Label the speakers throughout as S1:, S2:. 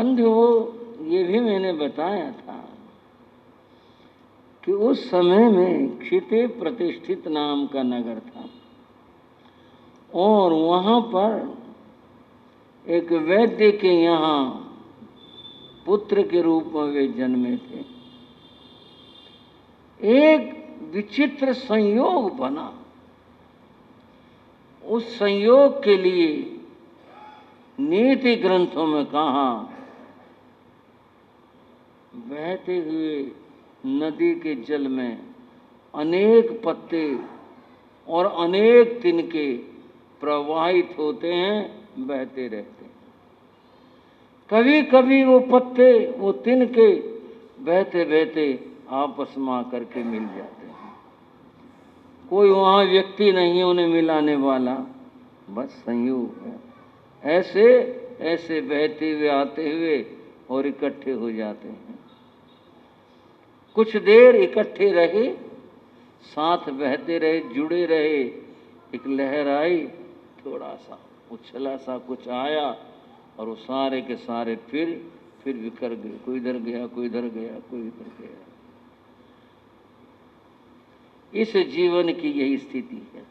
S1: बंधुओं, ये भी मैंने बताया था कि उस समय में क्षिते प्रतिष्ठित नाम का नगर था और वहाँ पर एक वैद्य के यहाँ पुत्र के रूप में वे जन्मे थे। एक विचित्र संयोग बना। उस संयोग के लिए नीति ग्रंथों में कहा, बहते हुए नदी के जल में अनेक पत्ते और अनेक तिनके प्रवाहित होते हैं, बहते रहते हैं। कभी कभी वो पत्ते, वो तिनके बहते बहते आपस में आकर के मिल जाते हैं। कोई वहाँ व्यक्ति नहीं उन्हें मिलाने वाला, बस संयोग है। ऐसे ऐसे बहते हुए आते हुए और इकट्ठे हो जाते हैं। कुछ देर इकट्ठे रहे, साथ बहते रहे, जुड़े रहे। एक लहर आई, थोड़ा सा उछला सा कुछ आया और वो सारे के सारे फिर बिखर गए। कोई इधर गया, कोई इधर गया, कोई इधर गया। इस जीवन की यही स्थिति है।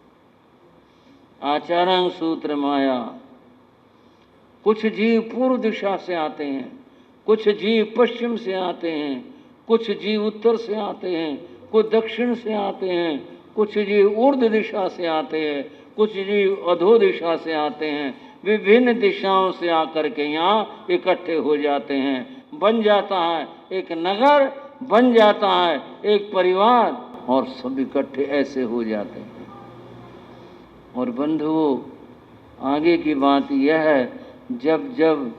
S1: आचारांग सूत्र माया। कुछ जीव पूर्व दिशा से आते हैं, कुछ जीव पश्चिम से आते हैं, कुछ जीव उत्तर से आते हैं, कुछ दक्षिण से आते हैं, कुछ जीव ऊर्ध्व दिशा से आते हैं, कुछ जीव अधो दिशा से आते हैं। विभिन्न दिशाओं से आकर के यहाँ इकट्ठे हो जाते हैं। बन जाता है एक नगर, बन जाता है एक परिवार और सब इकट्ठे ऐसे हो जाते हैं। और बंधुओं, आगे की बात यह है, जब जब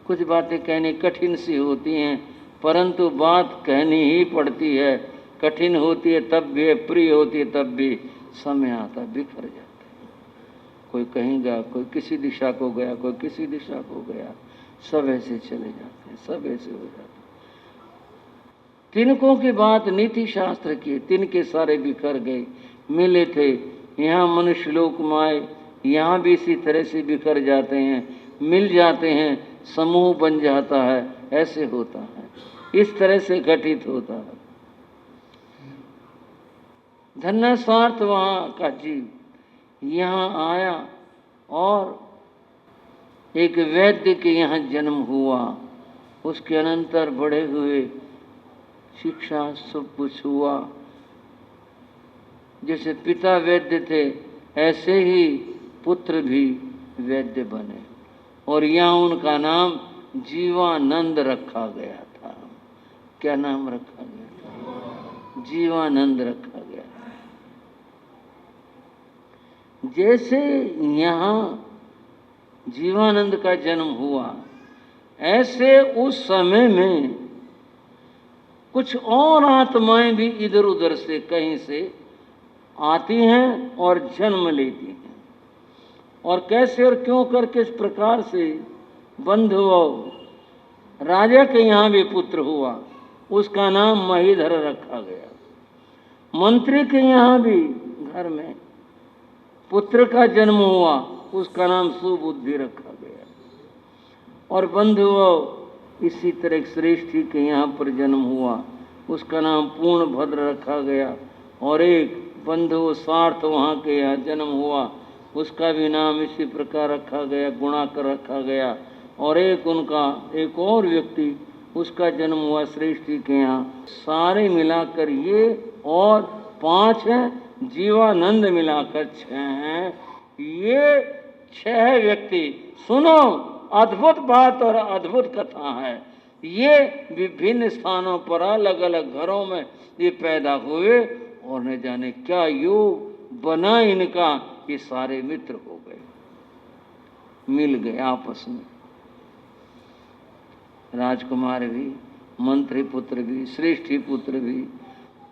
S1: कुछ बातें कहनी कठिन सी होती हैं, परंतु बात कहनी ही पड़ती है। कठिन होती है तब भी, प्रिय होती है तब भी, समय आता बिखर जाता है। कोई कहीं गया, कोई किसी दिशा को गया, कोई किसी दिशा को गया, सब ऐसे चले जाते हैं, सब ऐसे हो जाते हैं। तिनकों की बात नीति शास्त्र की, तिनके सारे बिखर गए, मिले थे। यहाँ मनुष्य लोक में आए, यहाँ भी इसी तरह से बिखर जाते हैं, मिल जाते हैं, समूह बन जाता है। ऐसे होता है, इस तरह से घटित होता है। धन्य स्वार्थ वहाँ का जीव यहाँ आया और एक वैद्य के यहाँ जन्म हुआ। उसके अनंतर बड़े हुए, शिक्षा सब कुछ हुआ। जैसे पिता वैद्य थे, ऐसे ही पुत्र भी वैद्य बने और यहाँ उनका नाम जीवानंद रखा गया था। क्या नाम रखा गया था? जीवानंद रखा गया था। जैसे यहाँ जीवानंद का जन्म हुआ, ऐसे उस समय में कुछ और आत्माएं भी इधर उधर से कहीं से आती हैं और जन्म लेती हैं। और कैसे और क्यों करके इस प्रकार से बंधुओं, राजा के यहाँ भी पुत्र हुआ, उसका नाम महीधर रखा गया। मंत्री के यहाँ भी घर में पुत्र का जन्म हुआ, उसका नाम सुबुद्धि रखा गया। और बंधुओं, इसी तरह एक श्रेष्ठी के यहाँ पर जन्म हुआ, उसका नाम पूर्णभद्र रखा गया। और एक बंधु सार्थ वहाँ के यहाँ जन्म हुआ, उसका भी नाम इसी प्रकार रखा गया, गुणाकर रखा गया। और एक उनका एक और व्यक्ति, उसका जन्म हुआ श्रेष्ठी के यहाँ। सारे मिलाकर ये और 5 हैं, जीवानंद मिलाकर 6 हैं। ये 6 व्यक्ति, सुनो अद्भुत बात और अद्भुत कथा है। ये विभिन्न स्थानों पर अलग अलग घरों में ये पैदा हुए और न जाने क्या योग बना इनका, ये सारे मित्र हो गए, मिल गए आपस में। राजकुमार भी, मंत्री पुत्र भी, श्रेष्ठी पुत्र भी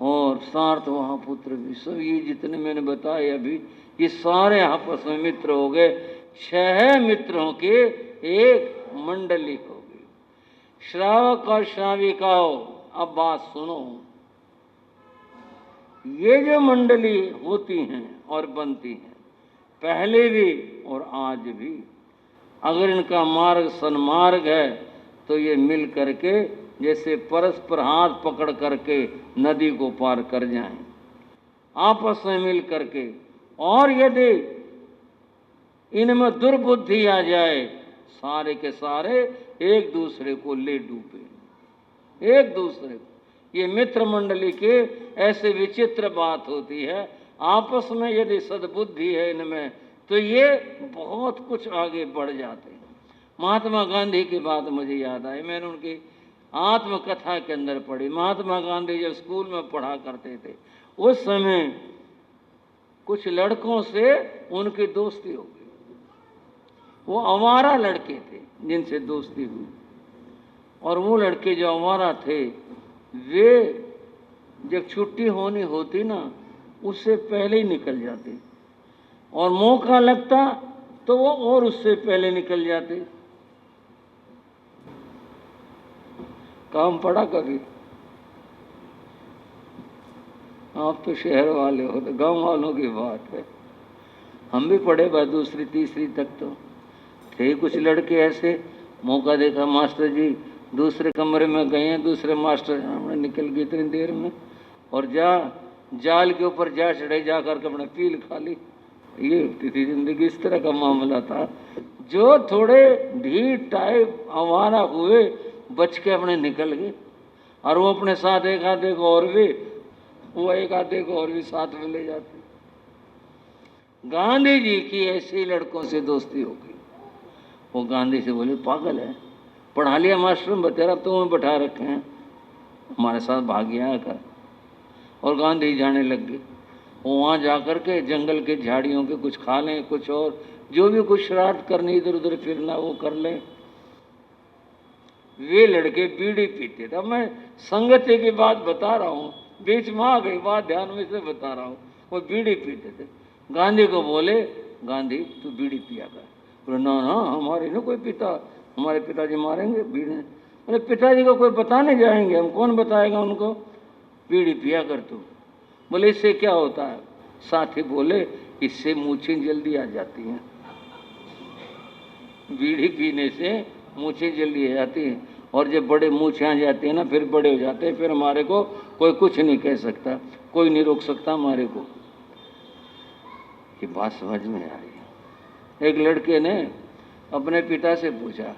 S1: और सार्थ वहाँ पुत्र भी, सब ये जितने मैंने बताए अभी, ये सारे आपस में मित्र हो गए। 6 मित्रों के एक मंडली हो गई। श्रावक और श्राविकाओं, अब बात सुनो। ये जो मंडली होती हैं और बनती हैं, पहले भी और आज भी, अगर इनका मार्ग सन्मार्ग है तो ये मिल करके जैसे परस्पर हाथ पकड़ करके नदी को पार कर जाएं, आपस में मिल करके। और यदि इनमें दुर्बुद्धि आ जाए, सारे के सारे एक दूसरे को ले डूबे, एक दूसरे को। ये मित्र मंडली के ऐसे विचित्र बात होती है। आपस में यदि सद्बुद्धि है इनमें तो ये बहुत कुछ आगे बढ़ जाते हैं। महात्मा गांधी की बात मुझे याद आई, मैंने उनकी आत्मकथा के अंदर पढ़ी। महात्मा गांधी जब स्कूल में पढ़ा करते थे उस समय कुछ लड़कों से उनकी दोस्ती हो गई। वो आवारा लड़के थे जिनसे दोस्ती हुई, और वो लड़के जो आवारा थे वे जब छुट्टी होनी होती ना उससे पहले ही निकल जाते, और मौका लगता तो वो और उससे पहले निकल जाते। काम पड़ा कभी? आप तो शहर वाले हो, तो गांव वालों की बात है। हम भी पढ़े बा दूसरी तीसरी तक तो थे कुछ लड़के ऐसे, मौका देखा मास्टर जी दूसरे कमरे में गए हैं, दूसरे मास्टर हमने निकल गए इतनी देर में, और जाल के ऊपर जा चढ़े, जा करके अपने पील खा ली। ये होती थी जिंदगी, इस तरह का मामला था। जो थोड़े ढीठ टाइप आवारा हुए बच के अपने निकल गए, और वो अपने साथ एक आधे को और भी, वो एक आधे को और भी साथ में ले जाते। गांधी जी की ऐसे लड़कों से दोस्ती हो गई। वो गांधी से बोले पागल है, पढ़ा लिया मास्टर में, तेरा तुम्हें बैठा रखे हैं, हमारे साथ भाग गया कर। और गांधी जाने लग गए। वो वहाँ जा कर के जंगल के झाड़ियों के कुछ खा लें, कुछ और जो भी कुछ शरारत करनी, इधर उधर फिरना वो कर लें। वे लड़के बीड़ी पीते थे। अब मैं संगति की बात बता रहा हूँ, बीच में आ गई बात, ध्यान में से बता रहा हूँ। वो बीड़ी पीते थे। गांधी को बोले गांधी तू बीड़ी पिया कर। बोले ना ना हमारे ना कोई पिता, हमारे पिताजी मारेंगे बीड़ी। बोले पिताजी को कोई बताने जाएंगे हम, कौन बताएगा उनको, बीड़ी पिया कर तू। बोले इससे क्या होता है? साथी बोले इससे मूछें जल्दी आ जाती हैं, बीड़ी पीने से मूछें जल्दी आ जाती हैं, और जब बड़े मूछें आ जाती हैं ना फिर बड़े हो जाते हैं, फिर हमारे को कोई कुछ नहीं कह सकता, कोई नहीं रोक सकता हमारे को। ये बात समझ में आ रही है। एक लड़के ने अपने पिता से पूछा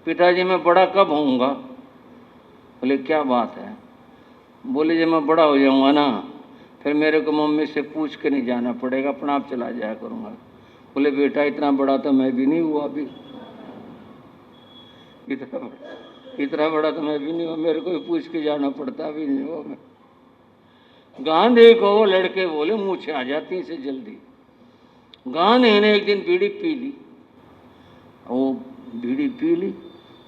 S1: पिताजी मैं बड़ा कब होऊंगा? बोले क्या बात है? बोले जब मैं बड़ा हो जाऊंगा ना फिर मेरे को मम्मी से पूछ के नहीं जाना पड़ेगा, अपना आप चला जाया करूंगा। बोले बेटा इतना बड़ा तो मैं भी नहीं हुआ अभी, इतना बड़ा तो मैं भी नहीं हुआ, मेरे को भी पूछ के जाना पड़ता भी नहीं हुआ मैं। गांधी को वो लड़के बोले मूछें आ जाती इसे जल्दी। गांधी ने एक दिन बीड़ी पी ली, वो बीड़ी पी ली,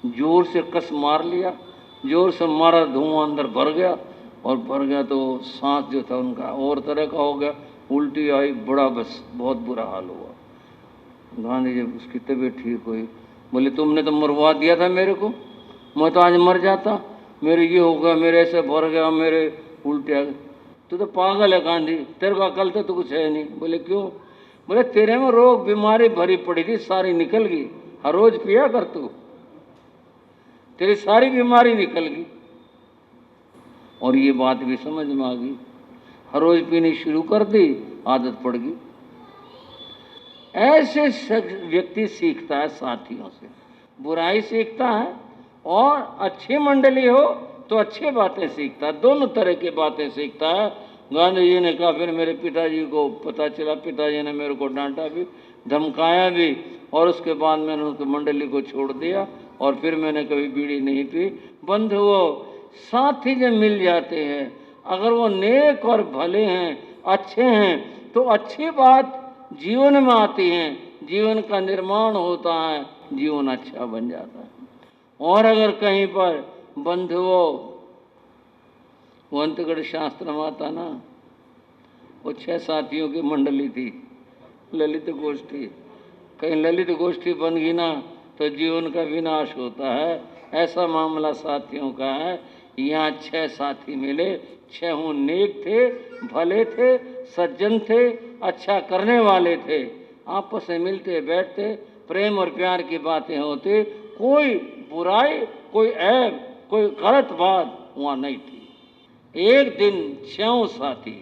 S1: जोर से कस मार लिया, जोर से मारा, धुआं अंदर भर गया, और भर गया तो सांस जो था उनका और तरह का हो गया, उल्टी आई, बड़ा बस बहुत बुरा हाल हुआ। गांधी जब उसकी तबीयत ठीक हुई बोले तुमने तो मरवा दिया था मेरे को, मैं तो आज मर जाता, मेरे ये हो गया, मेरे ऐसे भर गया, मेरे उल्टे आ गए। तो पागल है गांधी, तेरे को अकल तो कुछ है नहीं। बोले क्यों? बोले तेरे में रोग बीमारी भरी पड़ी थी, सारी निकल गई, हर रोज पिया कर तू, तेरी सारी बीमारी निकल गई। और ये बात भी समझ में आ गई, हर रोज पीनी शुरू कर दी, आदत पड़ गई। ऐसे व्यक्ति सीखता है साथियों से, बुराई सीखता है, और अच्छी मंडली हो तो अच्छी बातें सीखता है, दोनों तरह की बातें सीखता है। गांधी जी ने कहा फिर मेरे पिताजी को पता चला, पिताजी ने मेरे को डांटा भी, धमकाया भी, और उसके बाद मैंने उनकी मंडली को छोड़ दिया, और फिर मैंने कभी बीड़ी नहीं पी। बंधुओं साथी जब मिल जाते हैं, अगर वो नेक और भले हैं, अच्छे हैं, तो अच्छी बात जीवन में आती है, जीवन का निर्माण होता है, जीवन अच्छा बन जाता है। और अगर कहीं पर बंधुओं वो अंतगढ़ शास्त्र में आता ना, वो 6 साथियों की मंडली थी, ललित गोष्ठी, कहीं ललित गोष्ठी बन गई ना तो जीवन का विनाश होता है। ऐसा मामला साथियों का है। यहाँ 6 साथी मिले, 6 नेक थे, भले थे, सज्जन थे, अच्छा करने वाले थे, आपस में मिलते बैठते, प्रेम और प्यार की बातें होती, कोई बुराई, कोई ऐब, कोई गलत बात वहाँ नहीं थी। एक दिन 6 साथी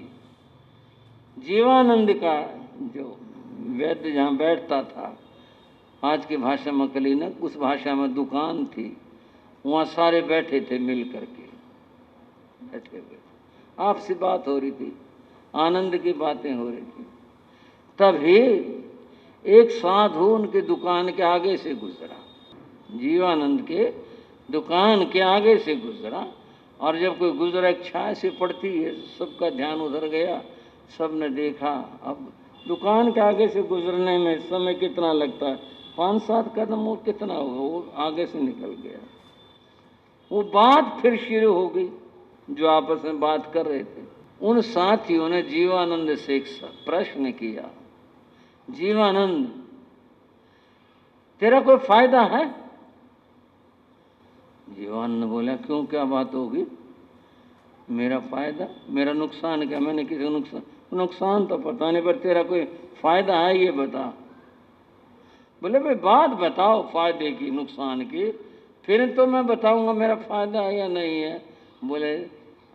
S1: जीवानंद का जो वैद्य जहाँ बैठता था, आज की भाषा में क्लिनिक, उस भाषा में दुकान थी, वहाँ सारे बैठे थे मिल करके, बैठे हुए थे, आपसी बात हो रही थी, आनंद की बातें हो रही थी। तभी एक साधु उनके दुकान के आगे से गुजरा, जीवानंद के दुकान के आगे से गुजरा, और जब कोई गुजरा एक छाया से पड़ती है, सबका ध्यान उधर गया, सबने देखा। अब दुकान के आगे से गुजरने में समय कितना लगता है, 5-7 कदम, वो कितना होगा, वो आगे से निकल गया। वो बात फिर शुरू हो गई, जो आपस में बात कर रहे थे। उन साथियों ने जीवानंद से एक प्रश्न किया, जीवानंद तेरा कोई फायदा है? जीवानंद बोला, क्यों, क्या बात होगी? मेरा फायदा, मेरा नुकसान क्या? मैंने किसी को नुकसान तो पता नहीं, पर तेरा कोई फायदा है ये बता। बोले भाई बात बताओ फायदे की, नुकसान की, फिर तो मैं बताऊंगा मेरा फायदा है या नहीं है। बोले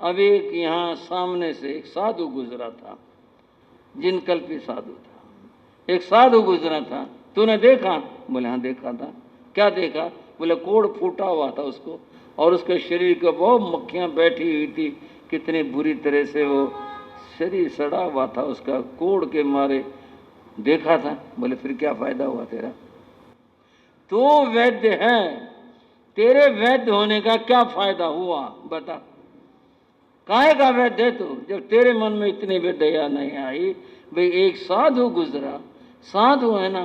S1: अब एक यहाँ सामने से एक साधु गुजरा था, जिनकल्पी साधु था, एक साधु गुजरा था, तूने देखा? बोले हाँ देखा था। क्या देखा? बोले कोढ़ फूटा हुआ था उसको, और उसके शरीर के बहुत मक्खियाँ बैठी हुई थी, कितनी बुरी तरह से वो शरीर सड़ा हुआ था उसका, कोढ़ के मारे देखा था। बोले फिर क्या फायदा हुआ तेरा? तो वैद्य है, तेरे वैद्य होने का क्या फायदा हुआ बता? काहे का वैद्य है तू, जब तेरे मन में इतनी भी दया नहीं आई? भाई एक साधु गुजरा, साधु है ना,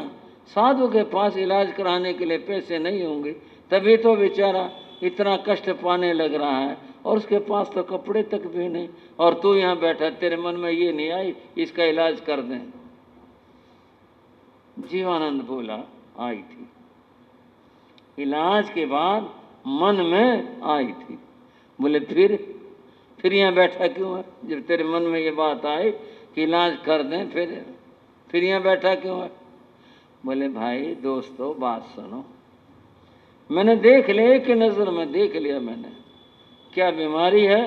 S1: साधु के पास इलाज कराने के लिए पैसे नहीं होंगे, तभी तो बेचारा इतना कष्ट पाने लग रहा है, और उसके पास तो कपड़े तक भी नहीं, और तू यहाँ बैठा, तेरे मन में ये नहीं आई इसका इलाज कर दें? जीवानंद बोला आई थी, इलाज के बाद मन में आई थी। बोले फिर यहाँ बैठा क्यों है? जब तेरे मन में ये बात आई कि इलाज कर दें, फिर यहाँ बैठा क्यों है? बोले भाई दोस्तों बात सुनो, मैंने देख लिया, एक नज़र में देख लिया मैंने, क्या बीमारी है,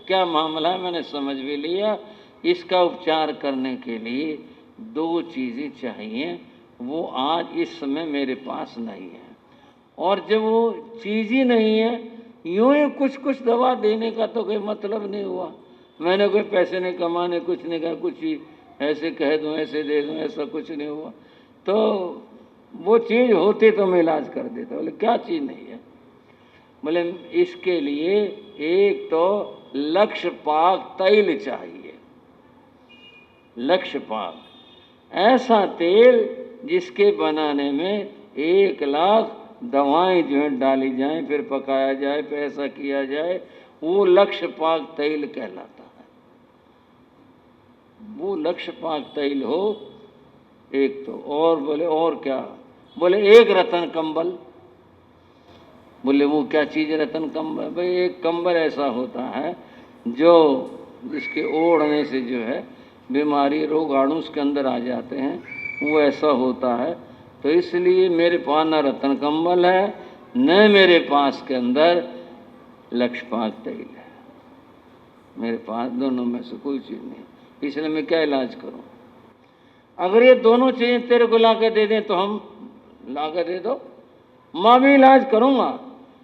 S1: क्या मामला है, मैंने समझ भी लिया। इसका उपचार करने के लिए 2 चीज़ें चाहिए, वो आज इस समय मेरे पास नहीं है, और जब वो चीज़ ही नहीं है, यूं ही कुछ दवा देने का तो कोई मतलब नहीं हुआ। मैंने कोई पैसे नहीं कमाने, कुछ नहीं कहा, कुछ ही ऐसे कह दूं, ऐसे दे दूं, ऐसा कुछ नहीं हुआ। तो वो चीज़ होती तो मैं इलाज कर देता। बोले क्या चीज़ नहीं है? बोले इसके लिए एक तो लक्षपाक तैल चाहिए, लक्षपाक, ऐसा तेल जिसके बनाने में 1 लाख दवाएं जो है डाली जाएं, फिर पकाया जाए, फिर ऐसा किया जाए, वो लक्षपाक तैल कहलाता है। वो लक्षपाक तैल हो एक तो, और बोले और क्या? बोले एक रतन कंबल। बोले वो क्या चीज़ है रतन कंबल? भाई एक कंबल ऐसा होता है जो जिसके ओढ़ने से जो है बीमारी, रोगाणु उसके अंदर आ जाते हैं, वो ऐसा होता है। तो इसलिए मेरे पास न रतन कंबल है, न मेरे पास के अंदर लक्षपाक तैल है, मेरे पास दोनों में से कोई चीज़ नहीं, इसलिए मैं क्या इलाज करूं? अगर ये दोनों चीज़ें तेरे को ला के दे दें तो हम ला के दे दो, मैं भी इलाज करूंगा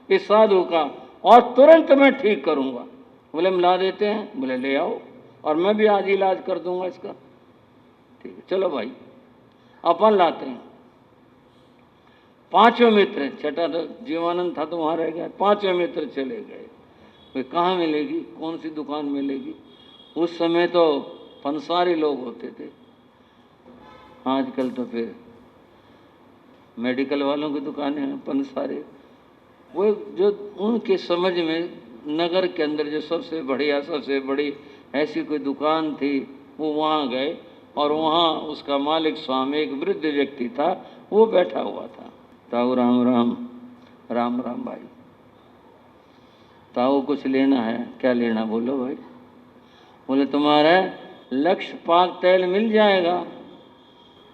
S1: इस साधु का, और तुरंत मैं ठीक करूंगा। बोले हम ला देते हैं। बोले ले आओ, और मैं भी आज इलाज कर दूंगा इसका। ठीक है चलो भाई, अपन लाते हैं। 5 मित्र, छठा तो जीवानंद था तो वहाँ रह गया, 5 मित्र चले गए। वे कहाँ मिलेगी, कौन सी दुकान मिलेगी? उस समय तो पंसारी लोग होते थे, आजकल तो फिर मेडिकल वालों की दुकानें हैं, पंसारी। वो जो उनके समझ में नगर के अंदर जो सबसे बढ़िया, सबसे बड़ी ऐसी कोई दुकान थी, वो वहाँ गए, और वहाँ उसका मालिक स्वामी एक वृद्ध व्यक्ति था, वो बैठा हुआ था। ताऊ राम राम। राम राम भाई। ताऊ कुछ लेना है? क्या लेना बोलो भाई। बोले तुम्हारा लक्षपाक तैल मिल जाएगा।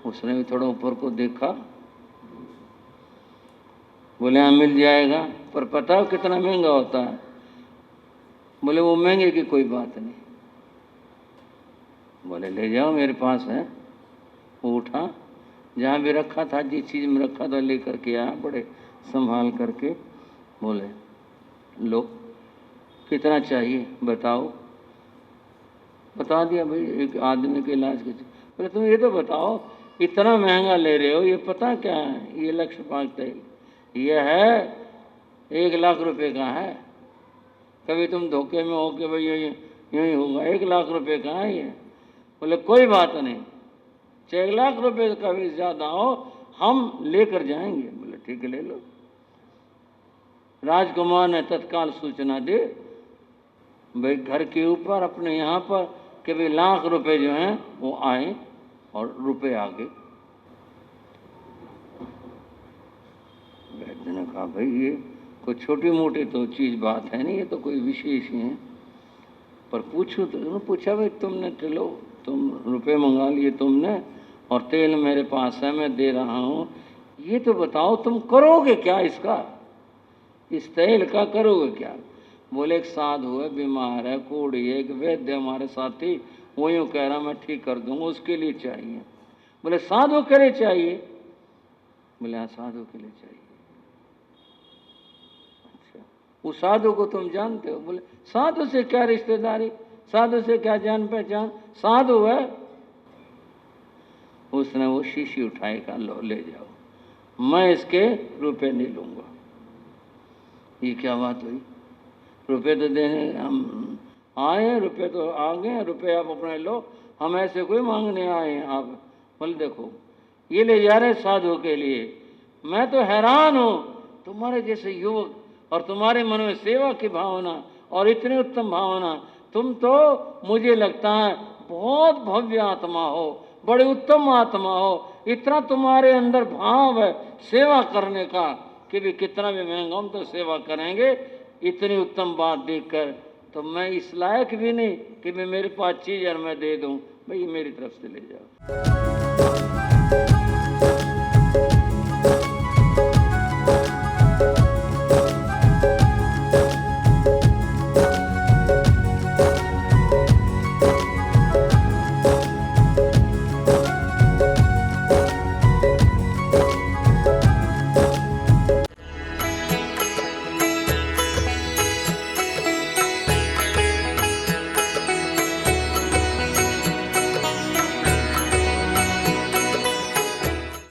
S1: उसने भी थोड़ा ऊपर को देखा, बोले हाँ मिल जाएगा। पर पता हो कितना महंगा होता है? बोले वो महंगे की कोई बात नहीं। बोले ले जाओ, मेरे पास है। वो उठा, जहाँ भी रखा था, जिस चीज़ में रखा था लेकर के आया, बड़े संभाल करके। बोले लो, कितना चाहिए बताओ। बता दिया, भाई एक आदमी के इलाज के। बोले तुम ये तो बताओ, इतना महंगा ले रहे हो, ये पता क्या है? ये लक्ष्य पाक तेल ये है 1 लाख रुपए का है। कभी तुम धोखे में हो कि भाई यूँ ही होगा, 1 लाख रुपए का है ये। बोले कोई बात नहीं, 1 लाख रुपए का भी ज़्यादा हो हम लेकर जाएंगे। बोले ठीक है, ले लो। राजकुमार ने तत्काल सूचना दी भाई घर के ऊपर अपने यहाँ पर कि भाई लाख रुपए जो हैं वो आए और रुपए आ गए। वैद्य ने कहा भाई ये कोई छोटी मोटी तो चीज़ बात है नहीं, ये तो कोई विशेष ही है। पर पूछूं तो पूछा भाई तुमने चलो तुम रुपए मंगा लिए तुमने और तेल मेरे पास है, मैं दे रहा हूँ, ये तो बताओ तुम करोगे क्या इसका, इस तेल का करोगे क्या? बोले एक साधु है, बीमार है, कोढ़ी है, एक वैद्य हमारे साथी, वो यूँ कह रहा मैं ठीक कर दूंगा, उसके लिए चाहिए। बोले साधु के लिए चाहिए? बोले हाँ साधु के लिए चाहिए। अच्छा, उस साधु को तुम जानते हो? बोले साधु से क्या रिश्तेदारी, साधु से क्या जान पहचान, साधु है। उसने वो शीशी उठाई, का लो ले जाओ, मैं इसके रुपए नहीं लूंगा। ये क्या बात हुई? रुपए तो देने हम आए, रुपए तो आ गए, रुपए आप अपने लो, हम ऐसे कोई मांगने आए हैं आप। बोले देखो ये ले जा रहे साधु के लिए, मैं तो हैरान हूँ तुम्हारे जैसे युवक और तुम्हारे मन में सेवा की भावना और इतनी उत्तम भावना, तुम तो मुझे लगता है बहुत भव्य आत्मा हो, बड़े उत्तम आत्मा हो, इतना तुम्हारे अंदर भाव है सेवा करने का कि भी कितना भी महंगा हम तो सेवा करेंगे। इतनी उत्तम बात देखकर तो मैं इस लायक भी नहीं कि मैं मेरे पास चीज़ और मैं दे दूं, भाई मेरी तरफ से ले जाओ।